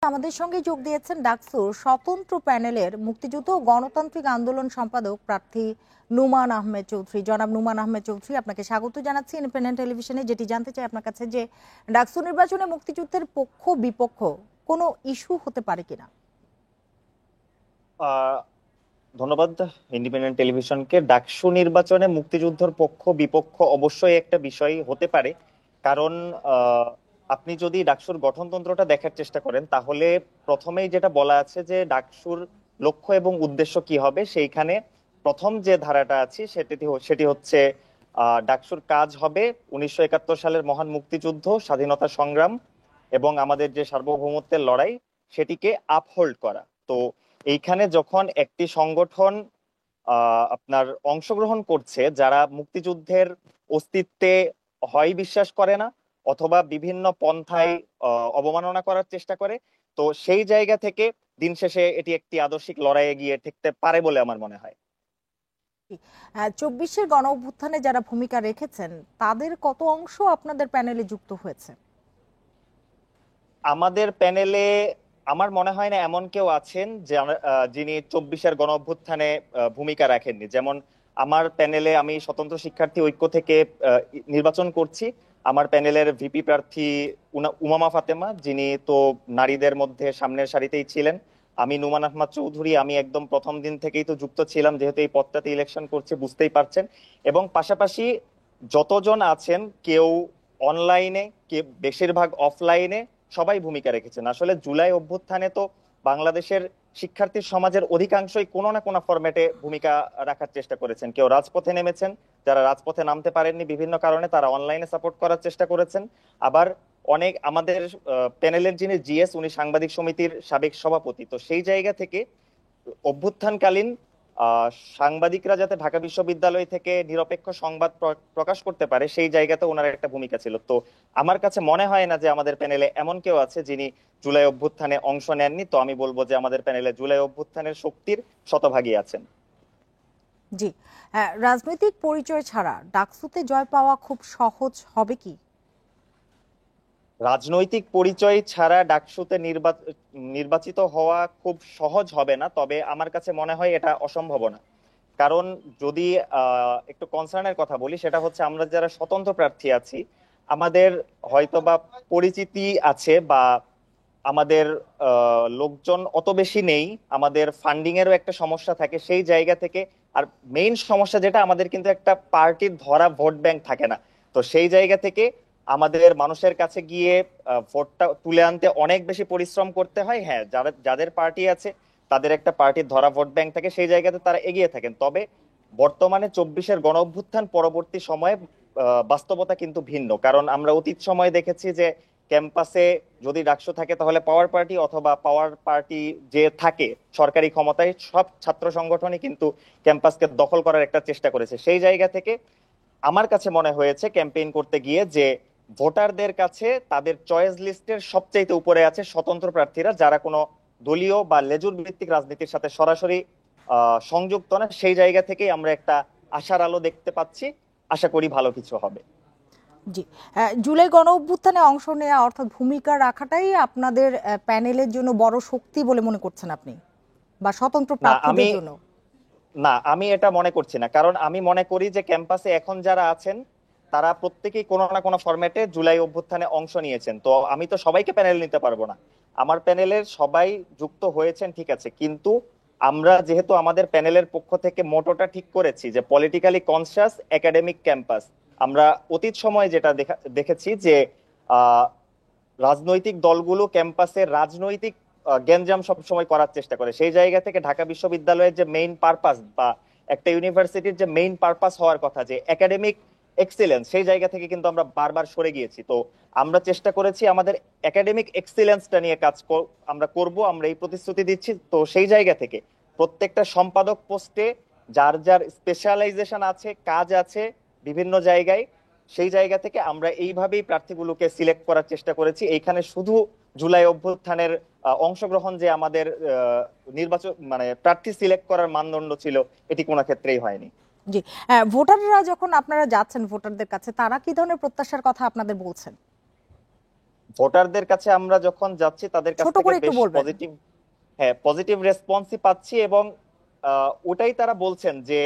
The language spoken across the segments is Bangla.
আমাদের সঙ্গে যোগ দিয়েছেন ডাকসুর স্বতন্ত্র প্যানেলের মুক্তিযুদ্ধ ও গণতান্ত্রিক আন্দোলন সম্পাদক প্রার্থী নুমান আহমেদ চৌধুরী। জনাব নুমান আহমেদ চৌধুরী, আপনাকে স্বাগত জানাচ্ছি ইন্ডিপেন্ডেন্ট টেলিভিশনে। যেটি জানতে চাই আপনার কাছে যে ডাকসু নির্বাচনে মুক্তিযুদ্ধের পক্ষ বিপক্ষ কোনো ইস্যু হতে পারে কিনা। ধন্যবাদ ইন্ডিপেন্ডেন্ট টেলিভিশনকে। ডাকসু নির্বাচনে মুক্তিযুদ্ধের পক্ষ বিপক্ষ অবশ্যই একটা বিষয় হতে পারে, কারণ আপনি যদি ডাকসুর গঠনতন্ত্রটা দেখার চেষ্টা করেন তাহলে প্রথমেই যেটা বলা আছে যে ডাকসুর লক্ষ্য এবং উদ্দেশ্য কি হবে, সেইখানে প্রথম যে ধারাটা আছে সেটি হচ্ছে ডাকসুর কাজ হবে 1971 সালের মহান মুক্তিযুদ্ধ, স্বাধীনতা সংগ্রাম এবং আমাদের যে সার্বভৌমত্বের লড়াই সেটিকে আপহোল্ড করা। তো এইখানে যখন একটি সংগঠন আপনার অংশগ্রহণ করছে যারা মুক্তিযুদ্ধের অস্তিত্বে হয় বিশ্বাস করে না অথবা বিভিন্ন পন্থায় অবমাননা করার চেষ্টা করে, তো সেই জায়গা থেকে দিন শেষে এটি একটি আদর্শিক লড়াইয়ে গিয়ে ঠেকতে পারে বলে আমার মনে হয়। 24-এর গণ অভ্যুত্থানে যারা ভূমিকা রেখেছেন তাদের কত অংশ আপনাদের প্যানেলে যুক্ত হয়েছে? আমাদের প্যানেলে আমার মনে হয় না এমন কেউ আছেন যে যিনি 24-এর গণ অভ্যুত্থানে ভূমিকা রাখেননি। যেমন আমার প্যানেলে আমি স্বতন্ত্র শিক্ষার্থী ঐক্য থেকে নির্বাচন করছি। আমার প্যানেলের ভিপি প্রার্থী উমামা ফাতেমা, যিনি তো নারীদের মধ্যে সামনের সারিতেই ছিলেন। আমি নুমান আহমদ চৌধুরী, আমি একদম প্রথম দিন থেকেই তো যুক্ত ছিলাম, যেহেতু এই পদটাতে ইলেকশন করছে বুঝতেই পারছেন। এবং পাশাপাশি যতজন আছেন, কেউ অনলাইনে, কে বেশিরভাগ অফলাইনে, সবাই ভূমিকা রেখেছেন। আসলে জুলাই অভ্যুত্থানে তো বাংলাদেশের শিক্ষার্থী সমাজের অধিকাংশই কোনো না কোনো ফরম্যাটে ভূমিকা রাখার চেষ্টা করেছেন। কেউ রাজপথে নেমেছেন, যারা রাজপথে নামতে পারেননি বিভিন্ন কারণে তারা অনলাইনে সাপোর্ট করার চেষ্টা করেছেন। আবার অনেক আমাদের প্যানেলের যিনি জিএস, উনি সাংবাদিক সমিতির সাবেক সভাপতি। তো সেই জায়গা থেকে অভ্যুত্থানকালীন সাংবাদিকরা যাতে ঢাকা বিশ্ববিদ্যালয় থেকে নিরপেক্ষ সংবাদ প্রকাশ করতে পারে সেই জায়গাতে ওনার একটা ভূমিকা ছিল। তো আমার কাছে মনে হয় না যে আমাদের প্যানেলে এমন কেউ আছে যিনি জুলাই অভ্যুত্থানে অংশ নেননি। তো আমি বলবো যে আমাদের প্যানেলে জুলাই অভ্যুত্থানের শক্তির শতভাগী আছেন। জি, রাজনৈতিক পরিচয় ছাড়া ডাকসুতে জয় পাওয়া খুব সহজ হবে কি? রাজনৈতিক পরিচয় ছাড়া ডাকসুতে নির্বাচিত হওয়া খুব সহজ হবে না, তবে আমার কাছে মনে হয় এটা অসম্ভব না। কারণ যদি একটু কনসার্নের কথা বলি, সেটা হচ্ছে আমরা যারা স্বতন্ত্র প্রার্থী আছি আমাদের হয়তোবা পরিচিতি আছে বা আমাদের লোকজন অত বেশি নেই, আমাদের ফান্ডিং এরও একটা সমস্যা থাকে সেই জায়গা থেকে। আর মেইন সমস্যা যেটা, আমাদের কিন্তু একটা পার্টির ধরা ভোট ব্যাংক থাকে না। তো সেই জায়গা থেকে আমাদের মানুষের কাছে গিয়ে ভোটটা তুলে আনতে অনেক বেশি পরিশ্রম করতে হয়। হ্যাঁ, যাদের পার্টি আছে তাদের একটা পার্টির ধরা ভোট ব্যাংক থাকে, সেই জায়গাতে তারা এগিয়ে থাকেন। তবে বর্তমানে 24-এর গণ অভ্যুত্থান পরবর্তী সময়ে বাস্তবতা কিন্তু ভিন্ন। কারণ আমরা অতীত সময়ে দেখেছি যে ক্যাম্পাসে যদি ডাকসু থাকে তাহলে পাওয়ার পার্টি, অথবা পাওয়ার পার্টি যে থাকে সরকারি ক্ষমতায়, সব ছাত্র সংগঠনই কিন্তু ক্যাম্পাসকে দখল করার একটা চেষ্টা করেছে। সেই জায়গা থেকে আমার কাছে মনে হয়েছে ক্যাম্পেইন করতে গিয়ে যে ভোটারদের কাছে তাদের চয়েস লিস্টের সবচাইতে উপরে আছে স্বতন্ত্র প্রার্থীরা, যারা কোনো দলীয় বা লেজুর ভিত্তিক রাজনীতির সাথে সরাসরি সংযুক্ত না। সেই জায়গা থেকেই আমরা একটা আশার আলো দেখতে পাচ্ছি। আশা করি ভালো কিছু হবে। জি, জুলাই গণ অভ্যুত্থানে অংশ নেওয়া অর্থাৎ ভূমিকা রাখাটাই আপনাদের প্যানেলের জন্য বড় শক্তি বলে মনে করছেন আপনি, বা স্বতন্ত্র না, আমি প্রার্থীদের জন্য? আমি এটা মনে করছি না। কারণ আমি মনে করি যে ক্যাম্পাসে এখন যারা আছেন তারা প্রত্যেকেই কোনো না কোনো ফরম্যাটে জুলাই অভ্যুত্থানে অংশ নিয়েছেন। তো আমি তো সবাইকে প্যানেল নিতে পারবো না। আমার প্যানেলের সবাই যুক্ত হয়েছেন ঠিক আছে, কিন্তু আমরা যেহেতু আমাদের প্যানেলের পক্ষ থেকে মোটোটা ঠিক করেছি যে পলিটিক্যালি কনসিয়াস একাডেমিক ক্যাম্পাস। আমরা অতীত সময়ে যেটা দেখেছি যে আহ রাজনৈতিক দলগুলো ক্যাম্পাসে রাজনৈতিক গ্যাঞ্জাম সবসময় করার চেষ্টা করে। সেই জায়গা থেকে ঢাকা বিশ্ববিদ্যালয়ের যে মেইন পারপাস বা একটা ইউনিভার্সিটির যে মেইন পারপাস হওয়ার কথা, যে একাডেমিক এক্সিলেন্স, সেই জায়গা থেকে কিন্তু আমরা বারবার সরে গিয়েছি। তো আমরা চেষ্টা করেছি আমাদের একাডেমিক এক্সিলেন্সটা নিয়ে আমরা করব, আমরা এই প্রতিশ্রুতি দিচ্ছি। তো সেই জায়গা থেকে প্রত্যেকটা সম্পাদক পোস্টে যার যার স্পেশালাইজেশন আছে, কাজ আছে বিভিন্ন জায়গায়, সেই জায়গা থেকে আমরা এইভাবেই প্রার্থীগুলোকে সিলেক্ট করার চেষ্টা করেছি। এইখানে শুধু জুলাই অভ্যুত্থানের অংশগ্রহণ যে আমাদের নির্বাচন মানে প্রার্থী সিলেক্ট করার মানদণ্ড ছিল, এটি কোনো ক্ষেত্রেই হয়নি। জি, ভোটাররা যখন আপনারা যাচ্ছেন ভোটারদের কাছে, তারা কি ধরনের প্রত্যাশার কথা আপনাদের বলছেন? ভোটারদের কাছে আমরা যখন যাচ্ছি তাদের কাছ ছোট থেকে করে একটু বেশ বলবেন। পজিটিভ, হ্যাঁ পজিটিভ রেসপন্সই পাচ্ছি। এবং ওটাই তারা বলছেন যে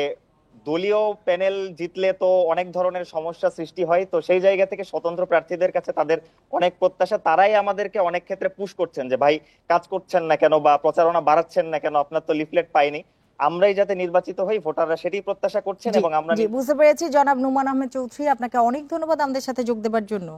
দলীয় প্যানেল জিতলে তো অনেক ধরনের সমস্যা সৃষ্টি হয়, তো সেই জায়গা থেকে স্বতন্ত্র প্রার্থীদের কাছে তাদের অনেক প্রত্যাশা। তারাই আমাদেরকে অনেক ক্ষেত্রে পুশ করছেন যে ভাই কাজ করছেন না কেন বা প্রচারণা বাড়াচ্ছেন না কেন, আপনার তো লিফলেট পাইনি। আমরাই যাতে নির্বাচিত হই, ভোটাররা সেটাই প্রত্যাশা করছেন জি, এবং আমরা জি, বুঝতে পেরেছি। জনাব নোমান আহমেদ চৌধুরী, আপনাকে অনেক ধন্যবাদ আমাদের সাথে যোগ দেওয়ার জন্য।